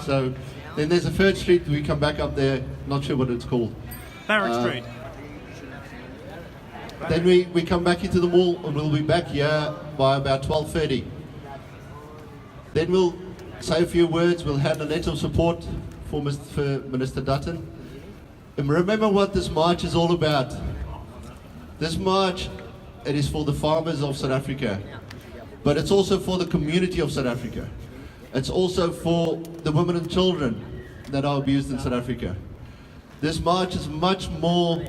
So then there's a third street, we come back up there, not sure what it's called. Barrack Street. Then we come back into the mall and we'll be back here by about 12:30. Then we'll say a few words, we'll have a letter of support for Minister Dutton. And remember what this march is all about. This march, it is for the farmers of South Africa, but it's also for the community of South Africa. It's also for the women and children that are abused in South Africa. This march is much more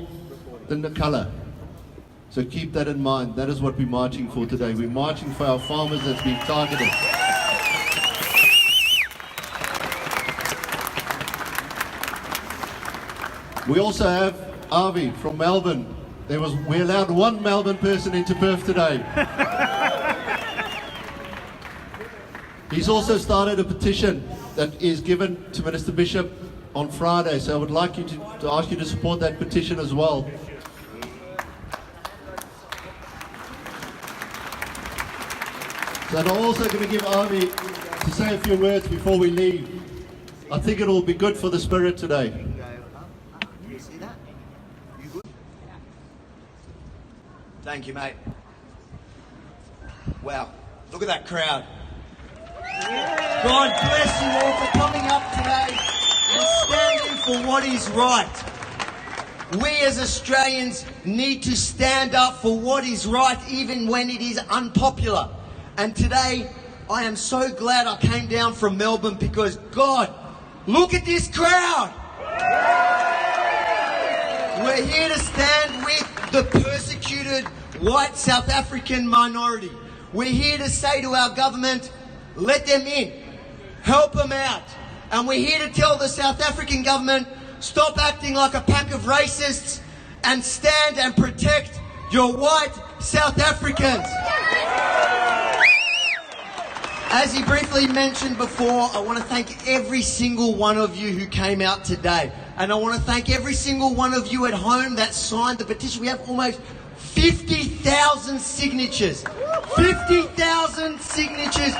than the color. So keep that in mind. That is what we're marching for today. We're marching for our farmers that's being targeted. We also have Avi from Melbourne. We allowed one Melbourne person into Perth today. He's also started a petition that is given to Minister Bishop on Friday. So I would like you to ask you to support that petition as well. So I'm also going to give Avi to say a few words before we leave. I think it will be good for the spirit today. You see that? You good? Thank you, mate. Wow, look at that crowd. God bless you all for coming up today and standing for what is right. We as Australians need to stand up for what is right even when it is unpopular. And today, I am so glad I came down from Melbourne because, God, look at this crowd. We're here to stand with the persecuted white South African minority. We're here to say to our government, let them in, help them out. And we're here to tell the South African government, stop acting like a pack of racists and stand and protect your white South Africans. As he briefly mentioned before, I want to thank every single one of you who came out today. And I want to thank every single one of you at home that signed the petition. We have almost 50,000 signatures. 50,000 signatures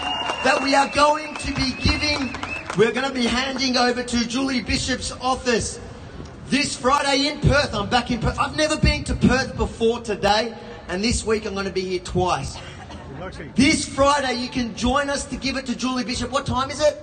that we are going to be giving. We're going to be handing over to Julie Bishop's office this Friday in Perth. I'm back in Perth. I've never been to Perth before today. And this week I'm going to be here twice. This Friday, you can join us to give it to Julie Bishop. What time is it?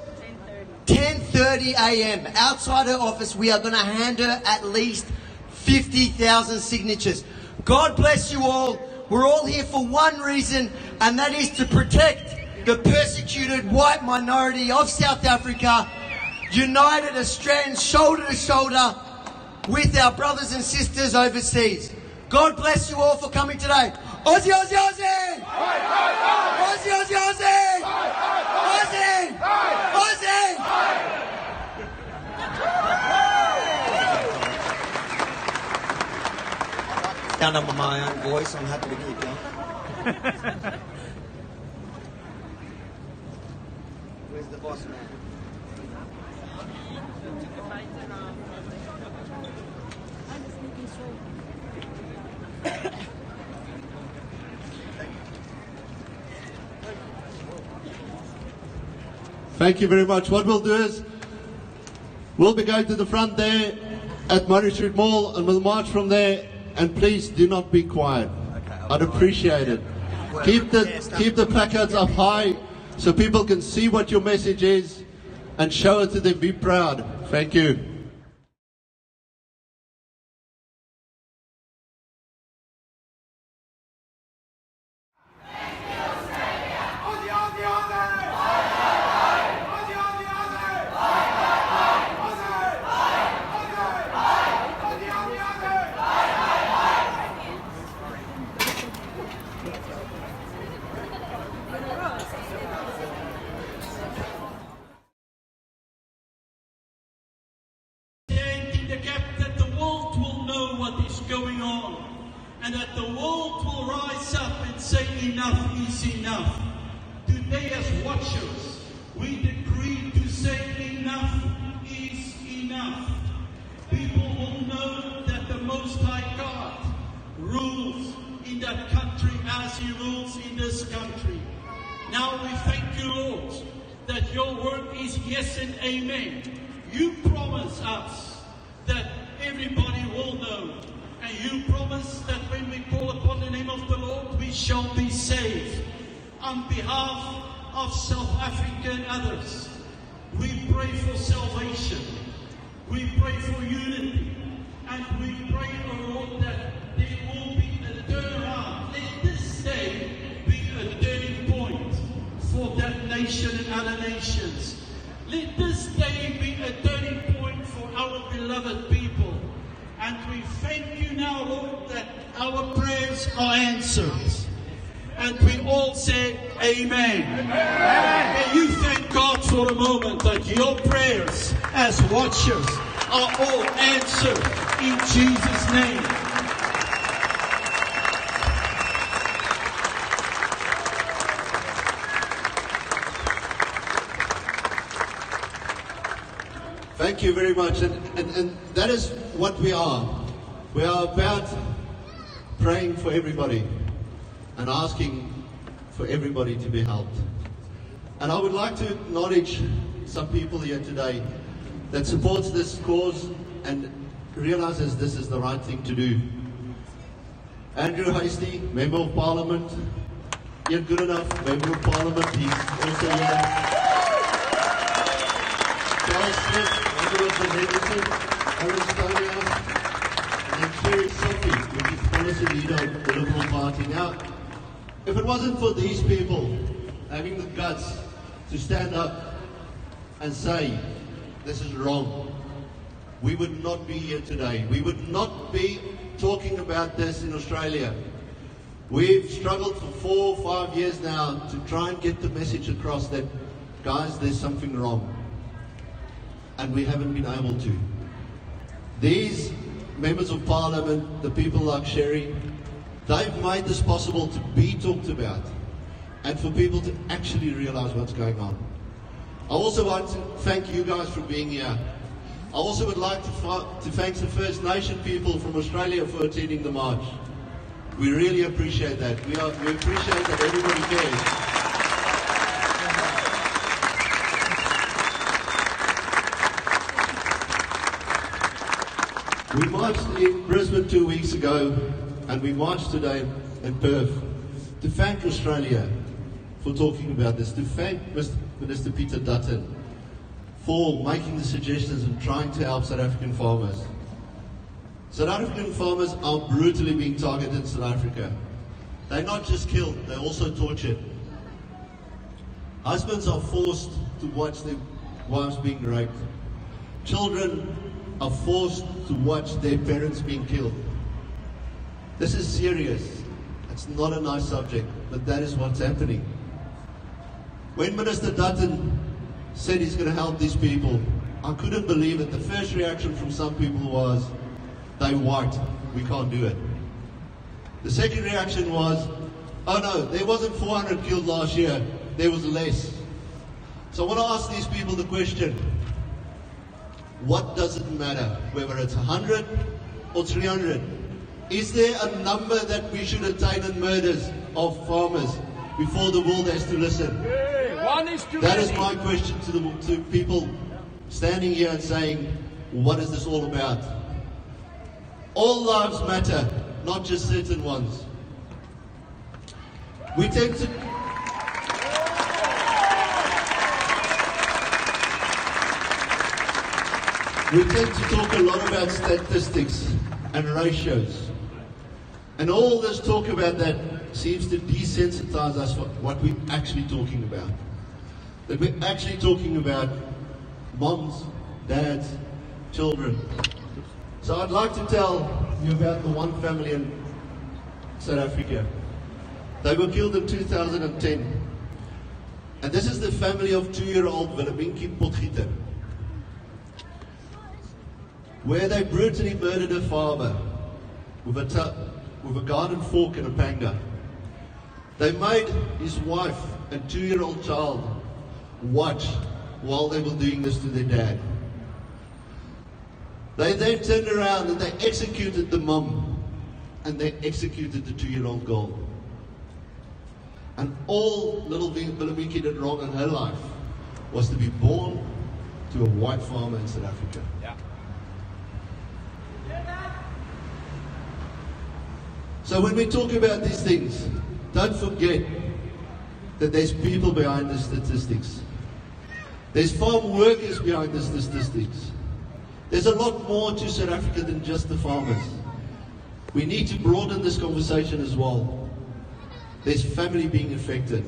10:30 a.m. Outside her office, we are going to hand her at least 50,000 signatures. God bless you all. We're all here for one reason, and that is to protect the persecuted white minority of South Africa. United Australians, shoulder to shoulder with our brothers and sisters overseas. God bless you all for coming today. Aussie, Aussie, Aussie! Aussie, Aussie, Aussie! Aussie! Aussie! Down up my own voice, I'm happy to keep going. Where's the boss man? Thank you very much. What we'll do is, we'll be going to the front there at Murray Street Mall and we'll march from there, and please do not be quiet. I'd appreciate it. Keep the placards up high so people can see what your message is and show it to them. Be proud. Thank you. Going on, and that the world will rise up and say enough is enough. Today as watchers, we decree to say enough is enough. People will know that the Most High God rules in that country as He rules in this country. Now we thank you, Lord, that your word is yes and amen. You promise us that everybody will know. And you promise that when we call upon the name of the Lord, we shall be saved. On behalf of South Africa and others, we pray for salvation. We pray for unity. And we pray, O Lord, that there will be a turnaround. Let this day be a turning point for that nation and other nations. Let this day be a turning point for our beloved people. And we thank you now, Lord, that our prayers are answered. And we all say amen. May you thank God for a moment that your prayers as watchers are all answered in Jesus' name. Thank you very much. And that is what we are. We are about praying for everybody and asking for everybody to be helped. And I would like to acknowledge some people here today that supports this cause and realizes this is the right thing to do. Andrew Hasty, Member of Parliament. Ian Goodenough, Member of Parliament, he's also here. Charles Smith, Member of the Henderson, Orange Stonehouse, and then Sherry Sophie, which is policy leader of the Liberal Party. Now, if it wasn't for these people having the guts to stand up and say, this is wrong, we would not be here today. We would not be talking about this in Australia. We've struggled for 4 or 5 years now to try and get the message across that, guys, there's something wrong. And we haven't been able to. These members of Parliament, the people like Sherry, they've made this possible to be talked about and for people to actually realize what's going on. I also want to thank you guys for being here. I also would like to thank the First Nation people from Australia for attending the march. We really appreciate that. We appreciate that everybody cares. We marched in Brisbane 2 weeks ago, and we marched today in Perth to thank Australia for talking about this, to thank Minister Peter Dutton for making the suggestions and trying to help South African farmers. South African farmers are brutally being targeted in South Africa. They're not just killed, they're also tortured. Husbands are forced to watch their wives being raped. Children are forced to watch their parents being killed. This is serious. It's not a nice subject, but that is what's happening. When Minister Dutton said he's going to help these people, I couldn't believe it. The first reaction from some people was, they're white, we can't do it. The second reaction was, oh no, there wasn't 400 killed last year, there was less. So I want to ask these people the question, what does it matter, whether it's 100 or 300? Is there a number that we should attain in murders of farmers before the world has to listen? That is my question to people standing here and saying, what is this all about? All lives matter, not just certain ones. We tend to talk a lot about statistics and ratios. And all this talk about that seems to desensitize us for what we're actually talking about. That we're actually talking about moms, dads, children. So I'd like to tell you about the one family in South Africa. They were killed in 2010. And this is the family of 2-year-old Willemientjie Potgieter, where they brutally murdered a father with a garden fork and a panga. They made his wife and 2-year-old child watch while they were doing this to their dad. They then turned around and they executed the mum and they executed the 2-year-old girl. And all little Willemientjie did wrong in her life was to be born to a white farmer in South Africa. So when we talk about these things, don't forget that there's people behind the statistics. There's farm workers behind the statistics. There's a lot more to South Africa than just the farmers. We need to broaden this conversation as well. There's family being affected.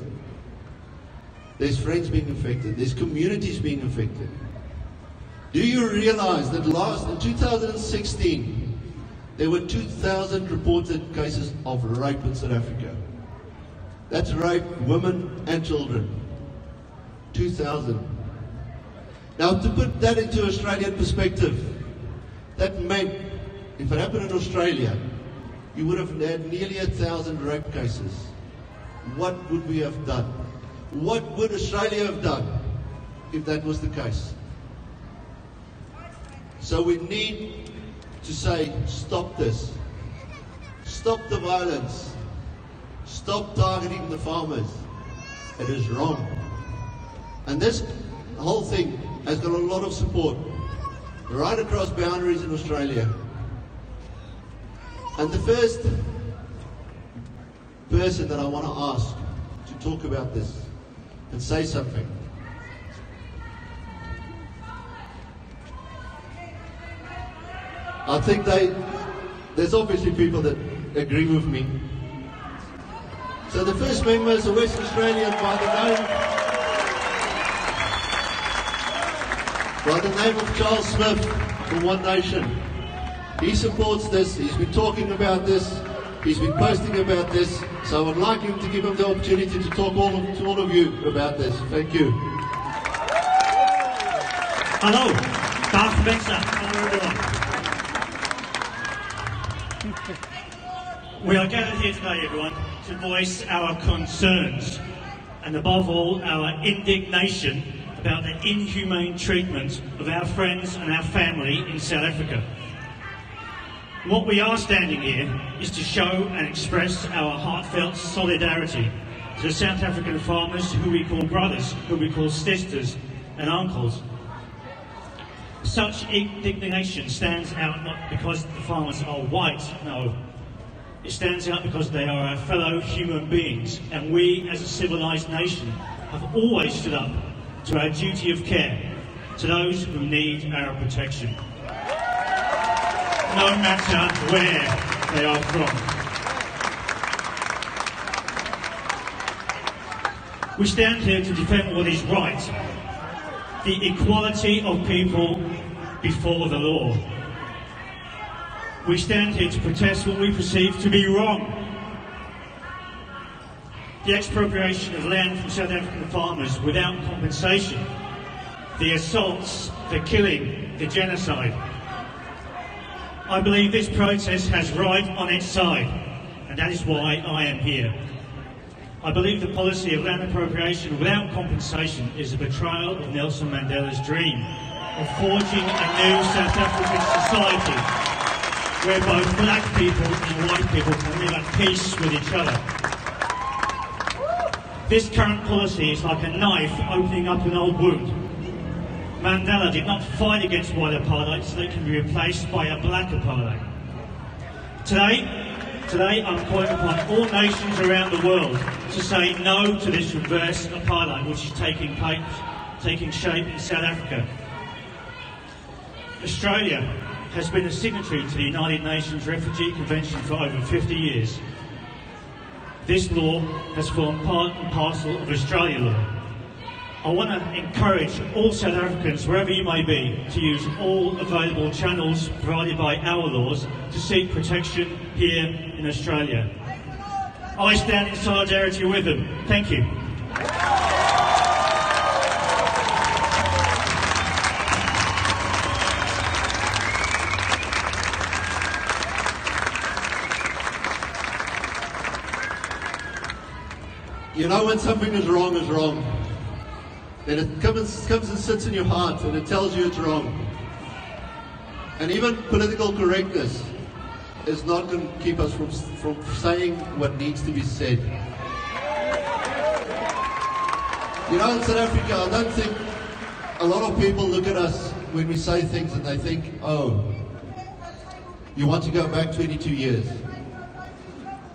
There's friends being affected. There's communities being affected. Do you realize that in 2016, there were 2,000 reported cases of rape in South Africa? That's rape, women and children. 2,000. Now, to put that into Australian perspective, that meant if it happened in Australia, you would have had nearly 1,000 rape cases. What would we have done? What would Australia have done if that was the case? So we need to say, stop this. Stop the violence. Stop targeting the farmers. It is wrong. And this whole thing has got a lot of support right across boundaries in Australia. And the first person that I want to ask to talk about this and say something. I think there's obviously people that agree with me. So the first member is a West Australian by the name of Charles Smith from One Nation. He supports this, he's been talking about this, he's been posting about this, so I'd like him to give him the opportunity to talk to all of you about this. Thank you. Hello, Darth Spencer. Hello everyone. We are gathered here today, everyone, to voice our concerns and above all our indignation about the inhumane treatment of our friends and our family in South Africa. What we are standing here is to show and express our heartfelt solidarity to the South African farmers who we call brothers, who we call sisters and uncles. Such indignation stands out not because the farmers are white, no. It stands out because they are our fellow human beings, and we as a civilised nation have always stood up to our duty of care to those who need our protection, no matter where they are from. We stand here to defend what is right, the equality of people before the law. We stand here to protest what we perceive to be wrong. The expropriation of land from South African farmers without compensation, the assaults, the killing, the genocide. I believe this protest has right on its side, and that is why I am here. I believe the policy of land appropriation without compensation is a betrayal of Nelson Mandela's dream of forging a new South African society where both black people and white people can live at peace with each other. This current policy is like a knife opening up an old wound. Mandela did not fight against white apartheid so that it can be replaced by a black apartheid. Today I'm calling upon all nations around the world to say no to this reverse apartheid which is taking shape in South Africa. Australia has been a signatory to the United Nations Refugee Convention for over 50 years. This law has formed part and parcel of Australian law. I want to encourage all South Africans, wherever you may be, to use all available channels provided by our laws to seek protection here in Australia. I stand in solidarity with them. Thank you. You know when something is wrong, then it comes and sits in your heart and it tells you it's wrong. And even political correctness is not going to keep us from saying what needs to be said. You know, in South Africa, I don't think a lot of people look at us when we say things and they think, oh, you want to go back 22 years.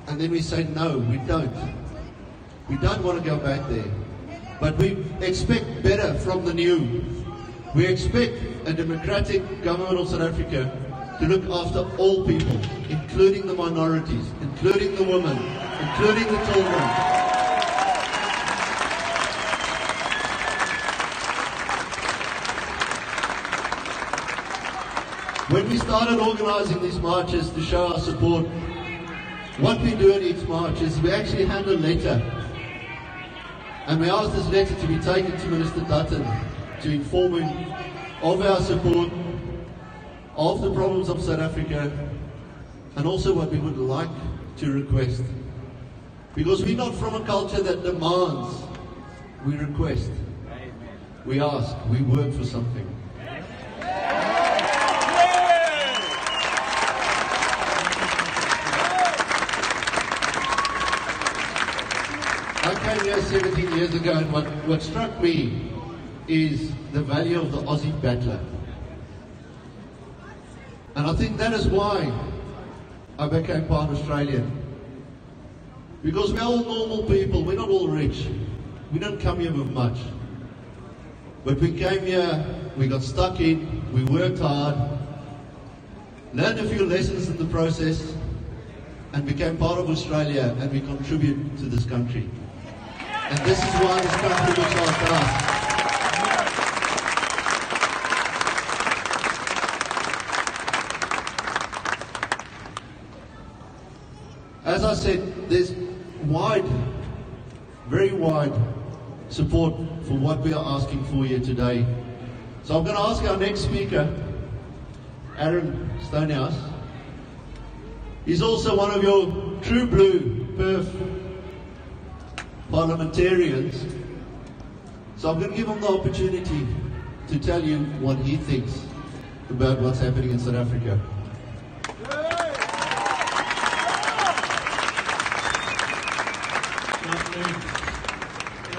And then we say, no, we don't. We don't want to go back there. But we expect better from the new. We expect a democratic government of South Africa to look after all people, including the minorities, including the women, including the children. When we started organising these marches to show our support, what we do at each march is we actually hand a letter. And we ask this letter to be taken to Minister Dutton to inform him of our support, of the problems of South Africa, and also what we would like to request. Because we're not from a culture that demands, we request. We ask, we work for something. I came here 17 years ago, and what struck me is the value of the Aussie battler. And I think that is why I became part Australian. Because we're all normal people, we're not all rich. We don't come here with much. But we came here, we got stuck in, we worked hard, learned a few lessons in the process, and became part of Australia, and we contribute to this country. And this is why this country looks after us. As I said, there's very wide support for what we are asking for here today. So I'm going to ask our next speaker, Aaron Stonehouse. He's also one of your true blue Perth parliamentarians. So I'm going to give him the opportunity to tell you what he thinks about what's happening in South Africa.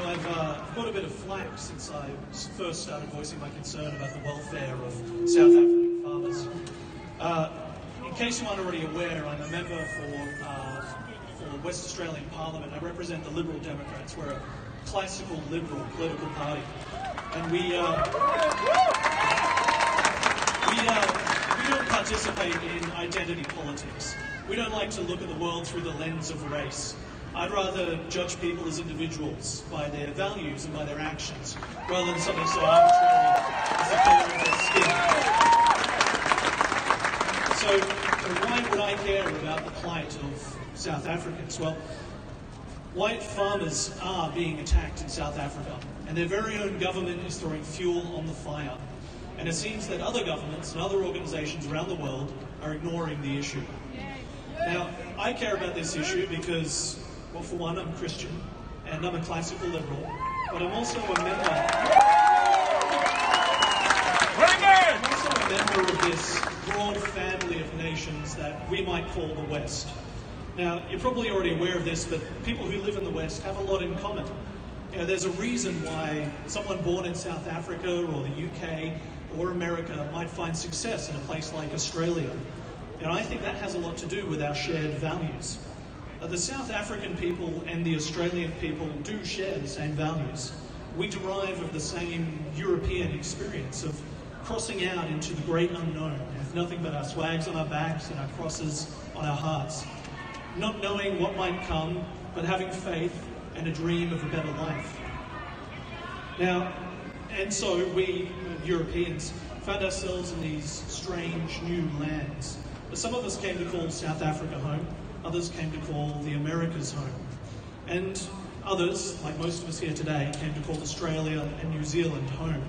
I've got a bit of flack since I first started voicing my concern about the welfare of South African farmers. In case you aren't already aware, I'm a member for West Australian Parliament. I represent the Liberal Democrats. We're a classical liberal political party, and we don't participate in identity politics. We don't like to look at the world through the lens of race. I'd rather judge people as individuals by their values and by their actions, rather than something so arbitrary as the colour of their skin. So why would I care about the plight of South Africans? Well, white farmers are being attacked in South Africa, and their very own government is throwing fuel on the fire. And it seems that other governments and other organisations around the world are ignoring the issue. Now, I care about this issue because, well, for one, I'm Christian, and I'm a classical liberal, but I'm also a member of this broad family of nations that we might call the West. Now, you're probably already aware of this, but people who live in the West have a lot in common. You know, there's a reason why someone born in South Africa or the UK or America might find success in a place like Australia. And I think that has a lot to do with our shared values. The South African people and the Australian people do share the same values. We derive of the same European experience of crossing out into the great unknown, with nothing but our swags on our backs and our crosses on our hearts. Not knowing what might come, but having faith and a dream of a better life. Now, and so we, Europeans, found ourselves in these strange new lands. Some of us came to call South Africa home, others came to call the Americas home. And others, like most of us here today, came to call Australia and New Zealand home.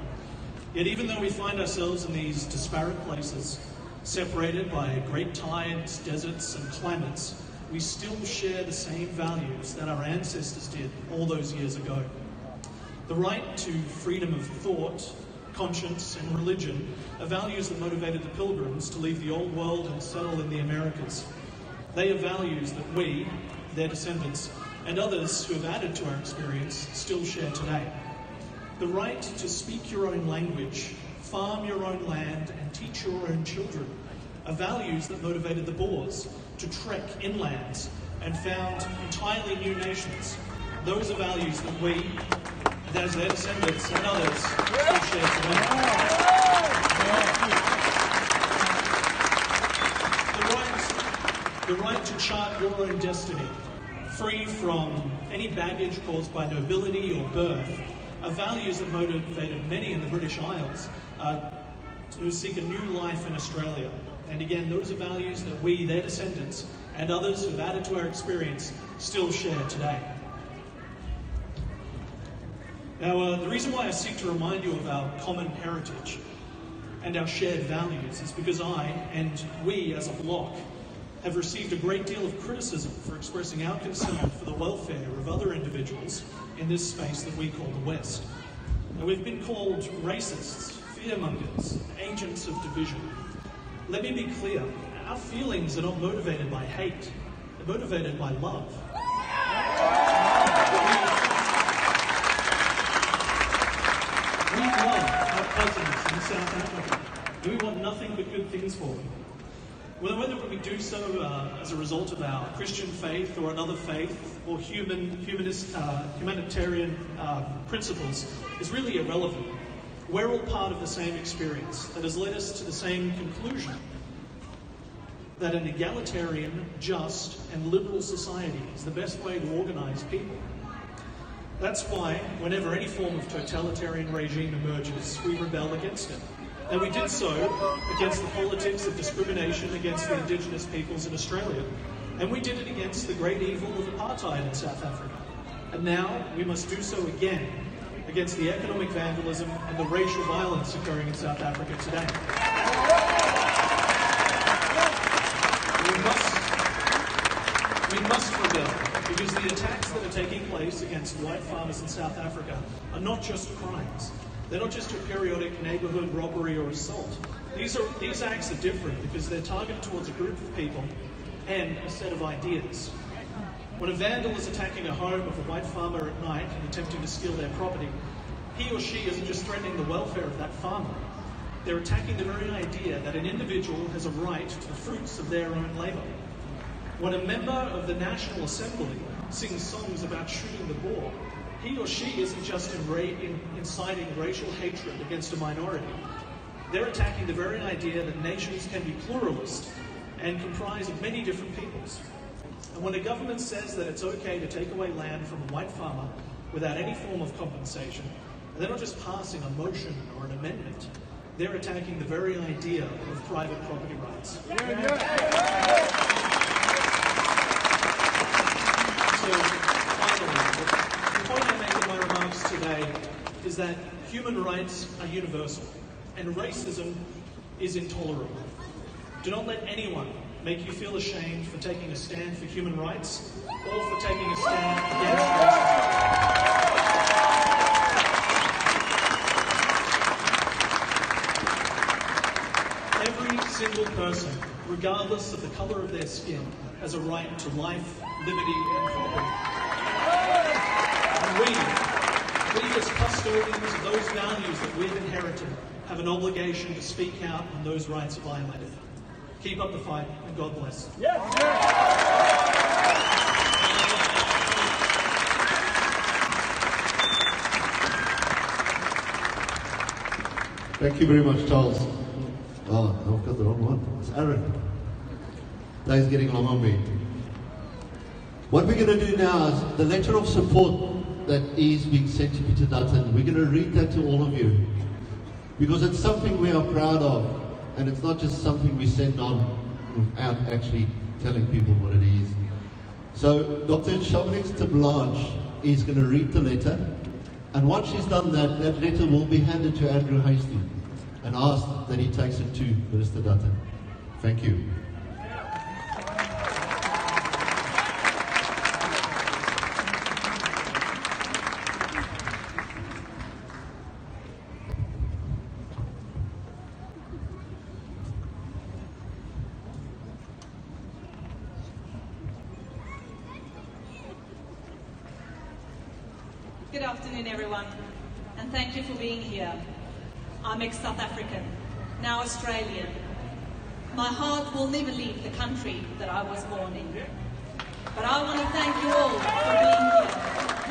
Yet even though we find ourselves in these disparate places, separated by great tides, deserts and climates, we still share the same values that our ancestors did all those years ago. The right to freedom of thought, conscience and religion are values that motivated the Pilgrims to leave the old world and settle in the Americas. They are values that we, their descendants, and others who have added to our experience still share today. The right to speak your own language, farm your own land, and teach your own children are values that motivated the Boers to trek inland and found entirely new nations. Those are values that we, and as their descendants and others, still share today. The right to chart your own destiny, free from any baggage caused by nobility or birth, are values that motivated many in the British Isles to seek a new life in Australia. And again, those are values that we, their descendants, and others who've added to our experience still share today. Now, the reason why I seek to remind you of our common heritage and our shared values is because I, and we as a bloc, have received a great deal of criticism for expressing our concern for the welfare of other individuals in this space that we call the West. Now, we've been called racists, fearmongers, agents of division. Let me be clear, our feelings are not motivated by hate, they're motivated by love. We love our cousins in South Africa, and we want nothing but good things for them. Whether we do so as a result of our Christian faith or another faith or humanitarian principles is really irrelevant. We're all part of the same experience that has led us to the same conclusion, that an egalitarian, just, and liberal society is the best way to organise people. That's why, whenever any form of totalitarian regime emerges, we rebel against it. And we did so against the politics of discrimination against the Indigenous peoples in Australia. And we did it against the great evil of apartheid in South Africa. And now we must do so again against the economic vandalism and the racial violence occurring in South Africa today. We must rebel, because the attacks that are taking place against white farmers in South Africa are not just crimes. They're not just a periodic neighbourhood robbery or assault. These acts are different because they're targeted towards a group of people and a set of ideas. When a vandal is attacking a home of a white farmer at night and attempting to steal their property, he or she isn't just threatening the welfare of that farmer. They're attacking the very idea that an individual has a right to the fruits of their own labour. When a member of the National Assembly sings songs about shooting the Boer, he or she isn't just inciting racial hatred against a minority. They're attacking the very idea that nations can be pluralist and comprise of many different peoples. And when a government says that it's okay to take away land from a white farmer without any form of compensation, they're not just passing a motion or an amendment, they're attacking the very idea of private property rights. So, finally, the point I make in my remarks today is that human rights are universal and racism is intolerable. Do not let anyone make you feel ashamed for taking a stand for human rights or for taking a stand against racism. Every single person, regardless of the colour of their skin, has a right to life, liberty and property. And we as custodians of those values that we've inherited have an obligation to speak out when those rights are violated. Keep up the fight and God bless. Thank you very much, Charles. Oh, I've got the wrong one. It's Aaron. Dave's getting along on me. What we're going to do now is the letter of support that is being sent to Peter Dutton. We're going to read that to all of you because it's something we are proud of, and it's not just something we send on without actually telling people what it is. So Dr. Chamonix de Blanche is going to read the letter, and once she's done that, that letter will be handed to Andrew Hasty and asked that he takes it to Minister Dutton. Thank you. Good afternoon, everyone. and thank you for being here. I'm ex-South African, now Australian. My heart will never leave the country that I was born in. But I want to thank you all for being here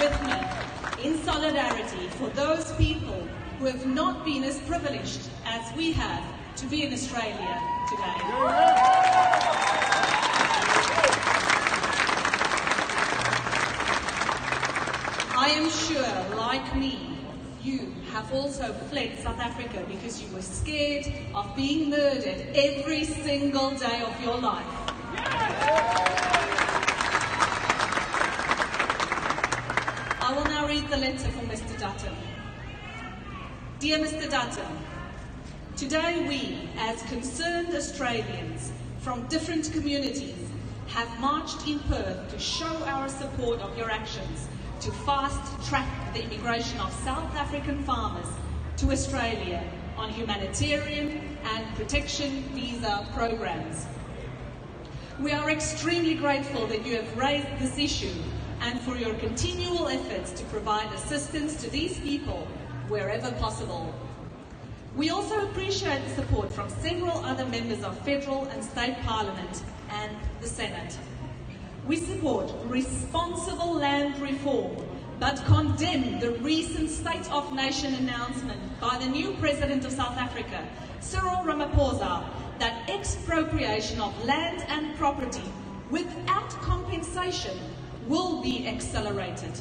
with me in solidarity for those people who have not been as privileged as we have to be in Australia today. I am sure, like me, you have also fled South Africa because you were scared of being murdered every single day of your life. I will now read the letter from Mr. Dutton. Dear Mr. Dutton, today we, as concerned Australians from different communities, have marched in Perth to show our support of your actions to fast-track the immigration of South African farmers to Australia on humanitarian and protection visa programs. We are extremely grateful that you have raised this issue and for your continual efforts to provide assistance to these people wherever possible. We also appreciate the support from several other members of federal and state parliament and the Senate. We support responsible land reform, but condemn the recent State of Nation announcement by the new President of South Africa, Cyril Ramaphosa, that expropriation of land and property without compensation will be accelerated.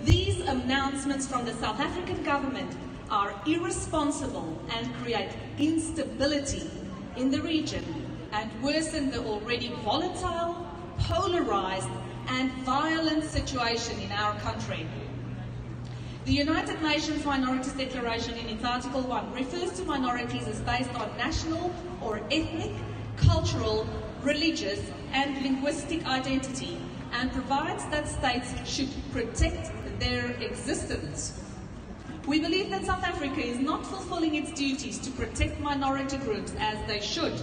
These announcements from the South African government are irresponsible and create instability in the region and worsen the already volatile, polarized and violent situation in our country. The United Nations Minorities Declaration in its Article 1 refers to minorities as based on national or ethnic, cultural, religious and linguistic identity and provides that states should protect their existence. We believe that South Africa is not fulfilling its duties to protect minority groups as they should,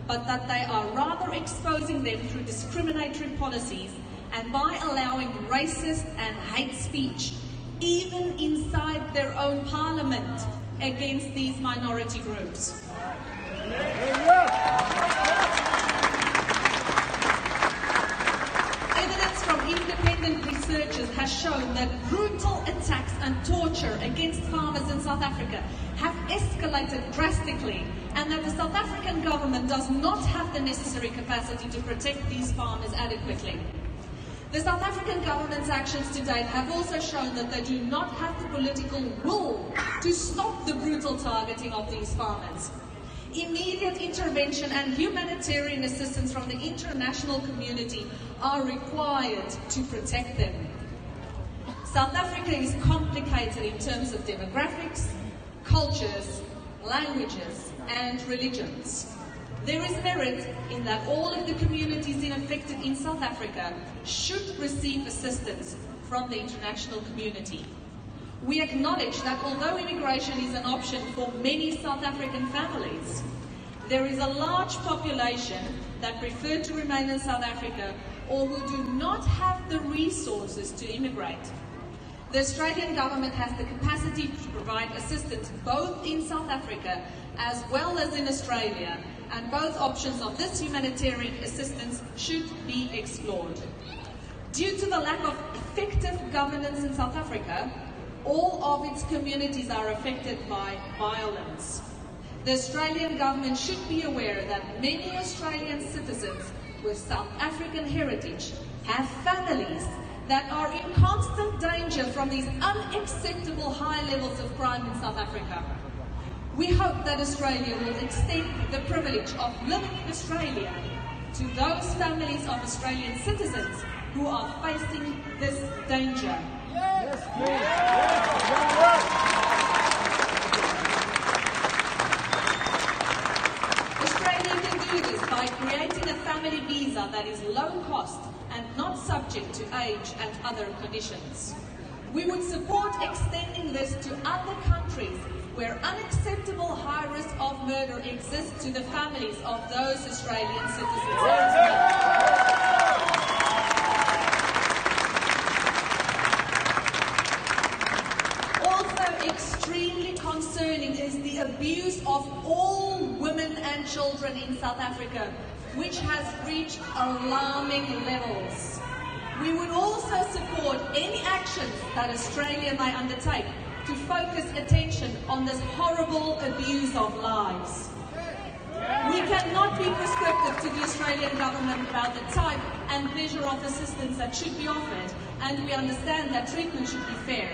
but that they are rather exposing them through discriminatory policies and by allowing racist and hate speech, even inside their own parliament, against these minority groups. Evidence from independent researchers has shown that brutal attacks and torture against farmers in South Africa have escalated drastically, and that the South African government does not have the necessary capacity to protect these farmers adequately. The South African government's actions to date have also shown that they do not have the political will to stop the brutal targeting of these farmers. Immediate intervention and humanitarian assistance from the international community are required to protect them. South Africa is complicated in terms of demographics, cultures, languages, and religions. There is merit in that all of the communities affected in South Africa should receive assistance from the international community. We acknowledge that although immigration is an option for many South African families, there is a large population that prefer to remain in South Africa or who do not have the resources to immigrate. The Australian government has the capacity to provide assistance both in South Africa as well as in Australia, and both options of this humanitarian assistance should be explored. Due to the lack of effective governance in South Africa, all of its communities are affected by violence. The Australian government should be aware that many Australian citizens with South African heritage have families that are in constant danger from these unacceptable high levels of crime in South Africa. We hope that Australia will extend the privilege of living in Australia to those families of Australian citizens who are facing this danger. Yes, Australia can do this by creating a family visa that is low cost and not subject to age and other conditions. We would support extending this to other countries where unacceptable high risk of murder exists to the families of those Australian citizens. Also, abuse of all women and children in South Africa, which has reached alarming levels. We would also support any actions that Australia may undertake to focus attention on this horrible abuse of lives. We cannot be prescriptive to the Australian government about the type and measure of assistance that should be offered, and we understand that treatment should be fair.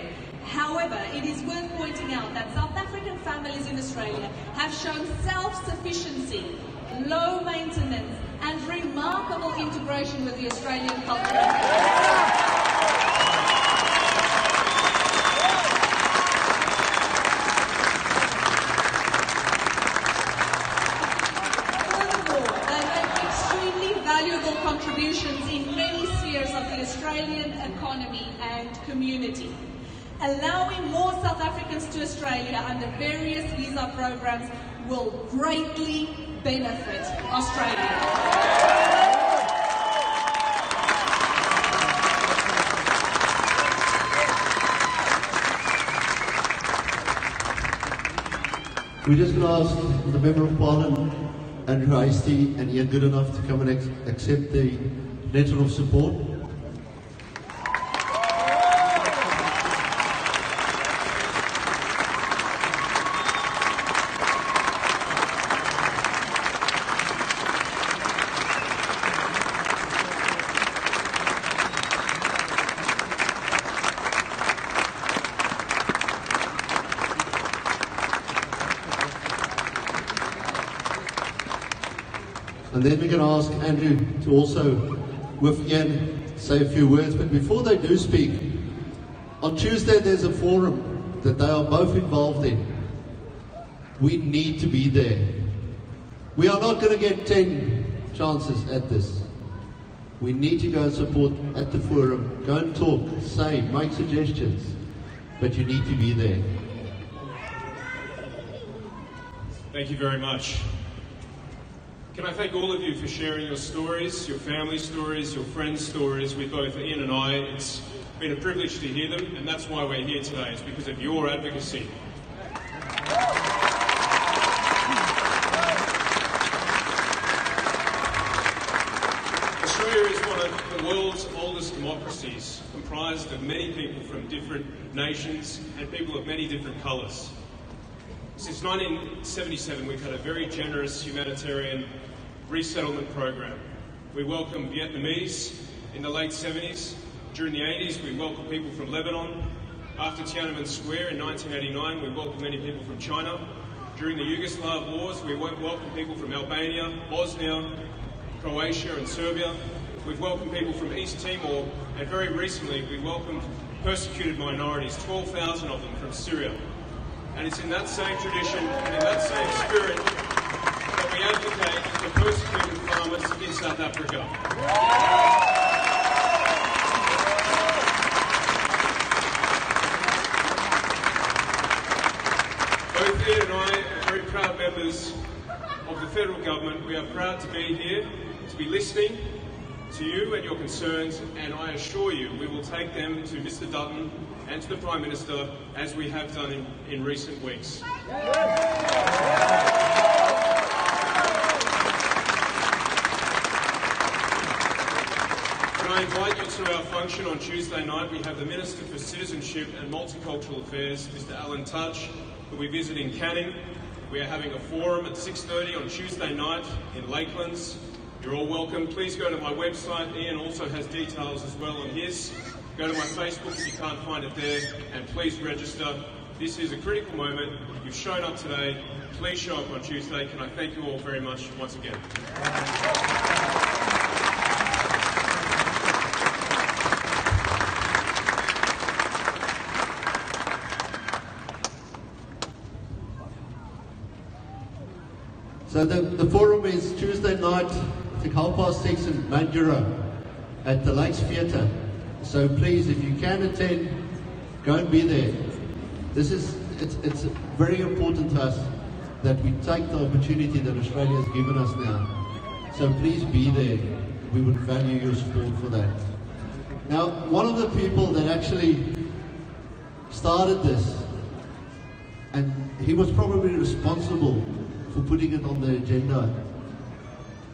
However, it is worth pointing out that South African families in Australia have shown self-sufficiency, low maintenance, and remarkable integration with the Australian culture. Valuable contributions in many spheres of the Australian economy and community. Allowing more South Africans to Australia under various visa programs will greatly benefit Australia. We're just going to ask the Member of Parliament, Andrew Hastie and Ian Goodenough, to come and accept the letter of support. And then we're going to ask Andrew to also, with Ian, say a few words. But before they do speak, on Tuesday there's a forum that they are both involved in. We need to be there. We are not going to get 10 chances at this. We need to go and support at the forum. Go and talk, say, make suggestions. But you need to be there. Thank you very much. Can I thank all of you for sharing your stories, your family stories, your friends' stories with both Ian and I. It's been a privilege to hear them, and that's why we're here today. It's because of your advocacy. Australia is one of the world's oldest democracies, comprised of many people from different nations and people of many different colours. Since 1977, we've had a very generous humanitarian resettlement program. We welcomed Vietnamese in the late 70s. During the 80s, we welcomed people from Lebanon. After Tiananmen Square in 1989, we welcomed many people from China. During the Yugoslav wars, we welcomed people from Albania, Bosnia, Croatia and Serbia. We've welcomed people from East Timor, and very recently we welcomed persecuted minorities, 12,000 of them from Syria. And it's in that same tradition and in that same spirit that we advocate for persecuted farmers in South Africa. Both Ian and I are very proud members of the federal government. We are proud to be here, to be listening to you and your concerns, and I assure you we will take them to Mr. Dutton and to the Prime Minister, as we have done in recent weeks. Can I invite you to our function on Tuesday night? We have the Minister for Citizenship and Multicultural Affairs, Mr. Alan Tudge, who will be visiting Canning. We are having a forum at 6:30 on Tuesday night in Lakelands. You're all welcome. Please go to my website. Ian also has details as well on his. Go to my Facebook if you can't find it there, and please register. This is a critical moment. You've shown up today. Please show up on Tuesday. Can I thank you all very much once again. So the forum is Tuesday night, I think 6:30 in Mandurah at the Lakes Theatre. So please, if you can attend, go and be there. It's very important to us that we take the opportunity that Australia has given us now. So please be there. We would value your support for that. Now, one of the people that actually started this and he was probably responsible for putting it on the agenda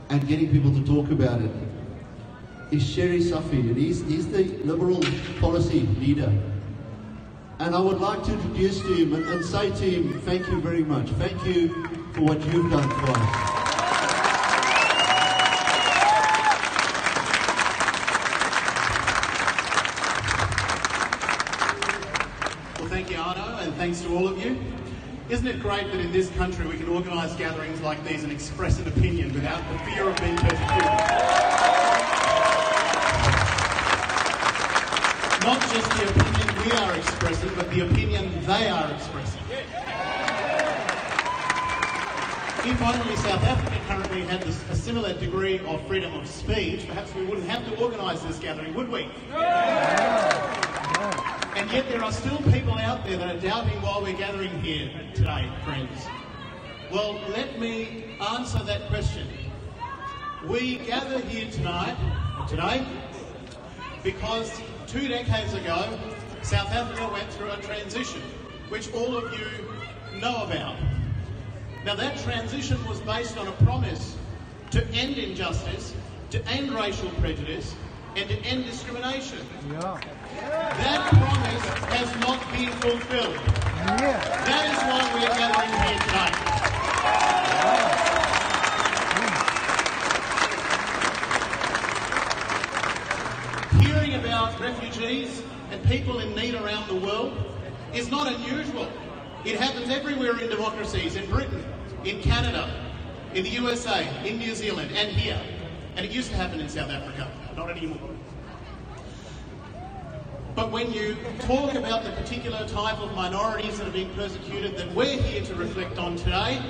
and getting people to talk about it, is Sherry Safi, and he's the Liberal policy leader. And I would like to introduce to him and say to him, thank you very much. Thank you for what you've done for us. Well, thank you, Arno, and thanks to all of you. Isn't it great that in this country we can organise gatherings like these and express an opinion without the fear of being persecuted? Not just the opinion we are expressing, but the opinion they are expressing. If only South Africa currently had a similar degree of freedom of speech, perhaps we wouldn't have to organise this gathering, would we? And yet there are still people out there that are doubting why we're gathering here today, friends. Well, let me answer that question. We gather here today, because 2 decades ago, South Africa went through a transition, which all of you know about. Now, that transition was based on a promise to end injustice, to end racial prejudice, and to end discrimination. Yeah. That promise has not been fulfilled. Yeah. That is why we're gathering here today. Hearing about refugees and people in need around the world is not unusual. It happens everywhere in democracies, in Britain, in Canada, in the USA, in New Zealand, and here. And it used to happen in South Africa, not anymore. But when you talk about the particular type of minorities that are being persecuted that we're here to reflect on today,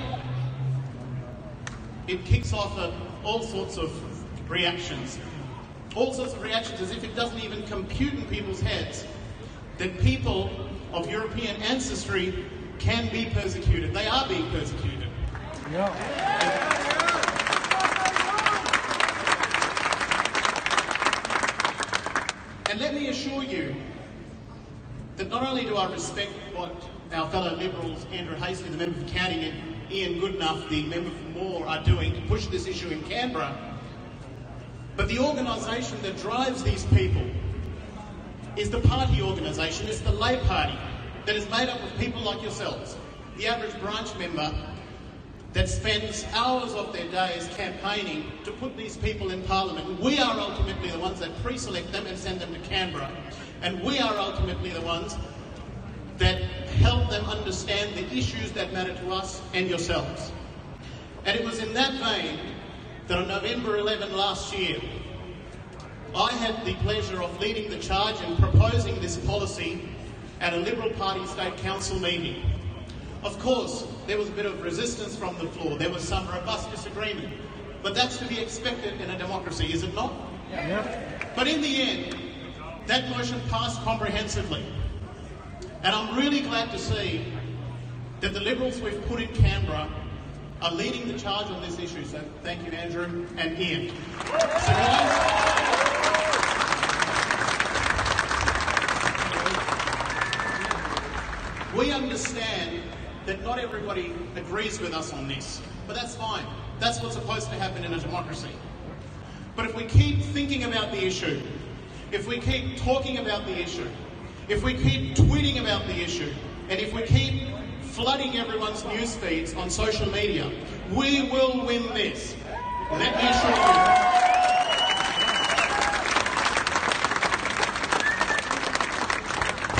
it kicks off all sorts of reactions. All sorts of reactions, as if it doesn't even compute in people's heads that people of European ancestry can be persecuted. They are being persecuted. Yeah. And let me assure you that not only do I respect what our fellow Liberals, Andrew Hastie, the member for County, and Ian Goodenough, the member for Moore, are doing to push this issue in Canberra, but the organisation that drives these people is the party organisation, it's the Labor Party, that is made up of people like yourselves, the average branch member that spends hours of their days campaigning to put these people in Parliament. We are ultimately the ones that pre-select them and send them to Canberra. And we are ultimately the ones that help them understand the issues that matter to us and yourselves. And it was in that vein that on November 11 last year, I had the pleasure of leading the charge in proposing this policy at a Liberal Party State Council meeting. Of course, there was a bit of resistance from the floor. There was some robust disagreement. But that's to be expected in a democracy, is it not? Yeah. But in the end, that motion passed comprehensively. And I'm really glad to see that the Liberals we've put in Canberra are leading the charge on this issue. So thank you, Andrew and Ian. So guys, we understand that not everybody agrees with us on this, but that's fine. That's what's supposed to happen in a democracy. But if we keep thinking about the issue, if we keep talking about the issue, if we keep tweeting about the issue, and if we keep flooding everyone's news feeds on social media, we will win this. Let me assure you.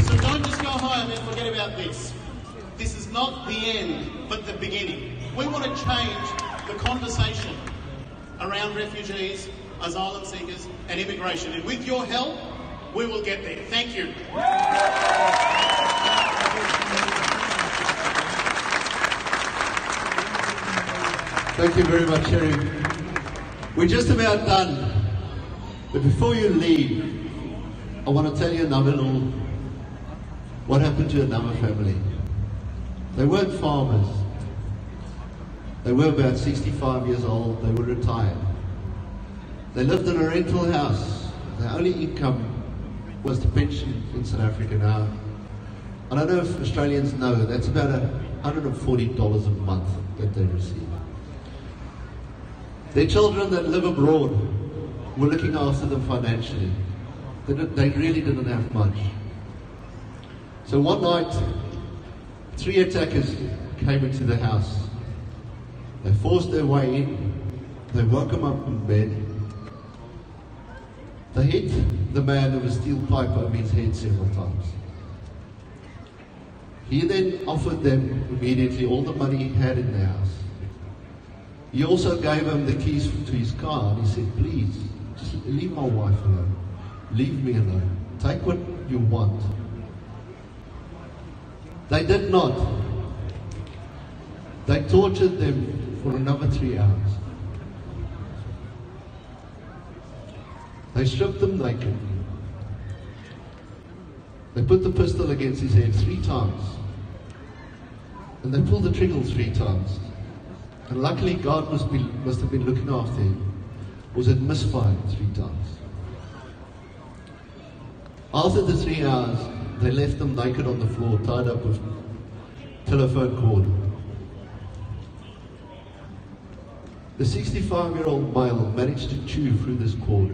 So don't just go home and forget about this. This is not the end, but the beginning. We want to change the conversation around refugees, asylum seekers, and immigration. And with your help, we will get there. Thank you. Thank you very much, Sherry. We're just about done. But before you leave, I want to tell you another little, what happened to another family. They weren't farmers. They were about 65 years old. They were retired. They lived in a rental house. Their only income was the pension in South Africa now. I don't know if Australians know, that's about $140 a month that they receive. Their children that live abroad were looking after them financially. They really didn't have much. So one night, 3 attackers came into the house. They forced their way in. They woke him up in bed. They hit the man with a steel pipe over his head several times. He then offered them immediately all the money he had in the house. He also gave him the keys to his car and he said, please, just leave my wife alone. Leave me alone. Take what you want. They did not. They tortured them for another 3 hours. They stripped them naked. They put the pistol against his head 3 times. And they pulled the trigger 3 times. And luckily God must have been looking after him. Was it misfired 3 times? After the 3 hours, they left them naked on the floor, tied up with telephone cord. The 65-year-old male managed to chew through this cord.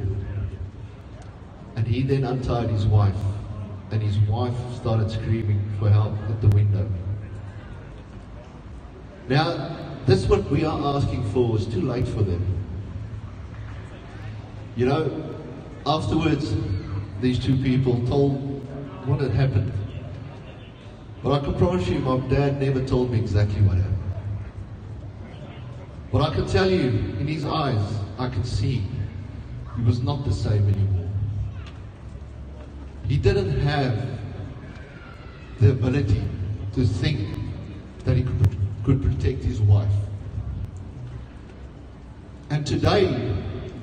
And he then untied his wife. And his wife started screaming for help at the window. Now, this is what we are asking for. It's too late for them. You know, afterwards, these 2 people told what had happened. But I can promise you, my dad never told me exactly what happened. But I can tell you, in his eyes, I could see he was not the same anymore. He didn't have the ability to think that he could protect his wife. And today,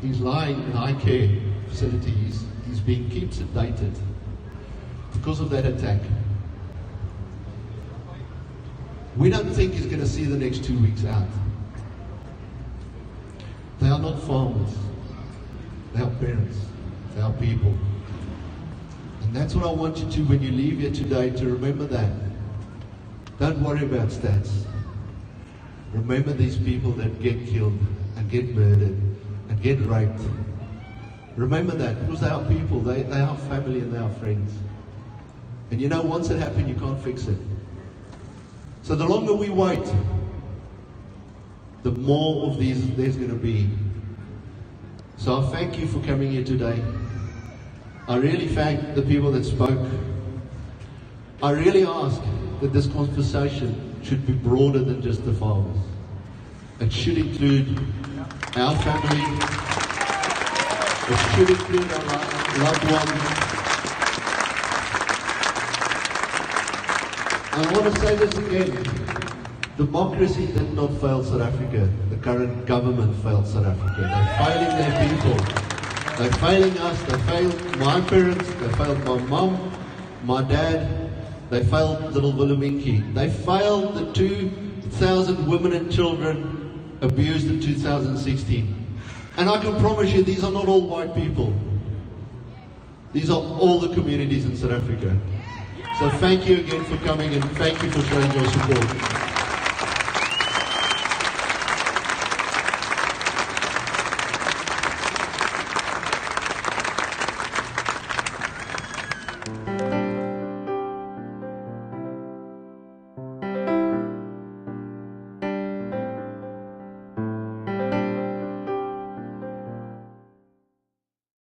he's lying in eye care facilities. He's being kept sedated because of that attack. We don't think he's going to see the next 2 weeks out. They are not farmers. They are parents. They are people. And that's what I want you to, when you leave here today, to remember that. Don't worry about stats. Remember these people that get killed and get murdered and get raped. Remember that, because they are people, they are family and they are friends. And you know, once it happened, you can't fix it. So the longer we wait, the more of these there's going to be. So I thank you for coming here today. I really thank the people that spoke. I really ask that this conversation should be broader than just the farmers. It should include our family. It should include our loved ones. And I want to say this again. Democracy did not fail South Africa. The current government failed South Africa. They're failing their people. They're failing us. They failed my parents. They failed my mum, my dad. They failed little Willem-Inky. They failed the 2,000 women and children abused in 2016. And I can promise you, these are not all white people. These are all the communities in South Africa. So thank you again for coming and thank you for showing your support.